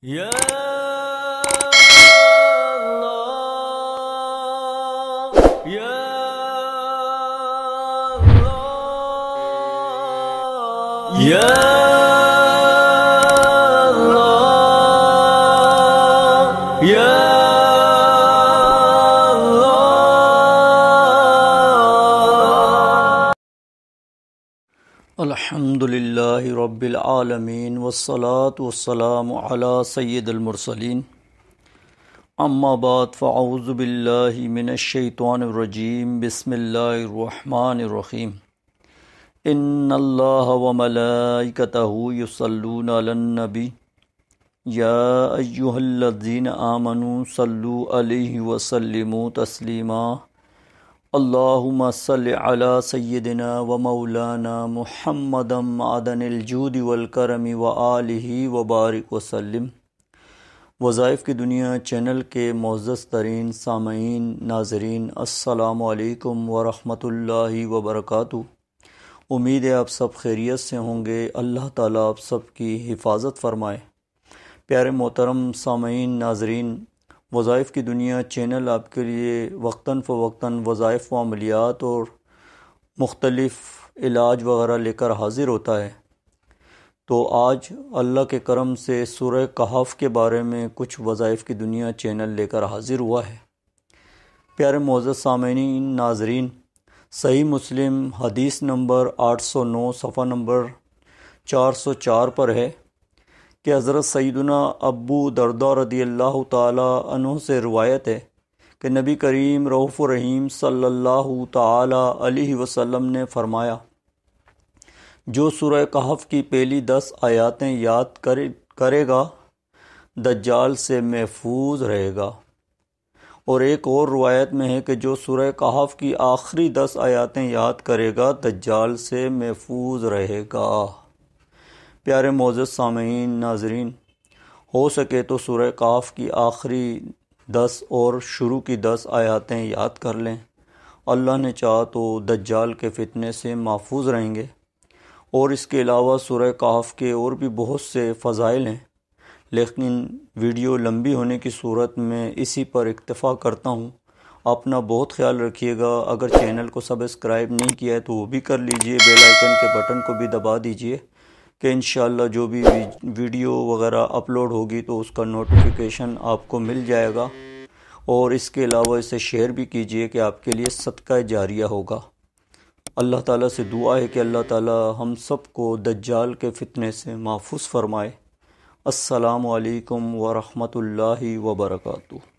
یا اللہ یا اللہ یا اللہ یا الحمدللہ رب العالمین والصلاة والسلام علی سید المرسلین اما بعد فاعوذ باللہ من الشیطان الرجیم بسم اللہ الرحمن الرحیم ان اللہ وملائکتہ یصلون علی النبی یا ایہا الذین آمنوا صلوا علیہ وسلموا تسلیما اللہم صل علی سیدنا و مولانا محمد معدن الجود والکرم وآلہ وبارک وسلم۔ وظائف کی دنیا چینل کے معزز ترین سامعین ناظرین السلام علیکم ورحمۃ اللہ وبرکاتہ۔ امید ہے آپ سب خیریت سے ہوں گے، اللہ تعالیٰ آپ سب کی حفاظت فرمائے۔ پیارے محترم سامعین ناظرین، وظائف کی دنیا چینل آپ کے لیے وقتاً فوقتاً وظائف و عملیات اور مختلف علاج وغیرہ لے کر حاضر ہوتا ہے۔ تو آج اللہ کے کرم سے سورہ کہف کے بارے میں کچھ وظائف کی دنیا چینل لے کر حاضر ہوا ہے۔ پیارے معزز سامعین ناظرین، صحیح مسلم حدیث نمبر 809 صفحہ نمبر 404 پر ہے کہ حضرت سیدنا ابو درداء رضی اللہ تعالی عنہ سے روایت ہے کہ نبی کریم رؤوف الرحیم صلی اللہ تعالی علیہ وسلم نے فرمایا، جو سورہ کہف کی پہلی 10 آیاتیں یاد کرے گا دجال سے محفوظ رہے گا، اور ایک اور روایت میں ہے کہ جو سورہ کہف کی آخری 10 آیاتیں یاد کرے گا دجال سے محفوظ رہے گا۔ پیارے معزز سامعین ناظرین، ہو سکے تو سورہ کہف کی آخری 10 اور شروع کی 10 آیاتیں یاد کر لیں، اللہ نے چاہا تو دجال کے فتنے سے محفوظ رہیں گے۔ اور اس کے علاوہ سورہ کہف کے اور بھی بہت سے فضائل ہیں، لیکن ویڈیو لمبی ہونے کی صورت میں اسی پر اکتفا کرتا ہوں۔ اپنا بہت خیال رکھیے گا، اگر چینل کو سبسکرائب نہیں کیا ہے تو وہ بھی کر لیجئے، بیل آئیکن کے بٹن کو بھی دبا دیجئے کہ انشاءاللہ جو بھی ویڈیو وغیرہ اپلوڈ ہوگی تو اس کا نوٹیفیکیشن آپ کو مل جائے گا، اور اس کے علاوہ اسے شیئر بھی کیجئے کہ آپ کے لیے صدقہ جاریہ ہوگا۔ اللہ تعالیٰ سے دعا ہے کہ اللہ تعالیٰ ہم سب کو دجال کے فتنے سے محفوظ فرمائے۔ السلام علیکم ورحمۃ اللہ وبرکاتہ۔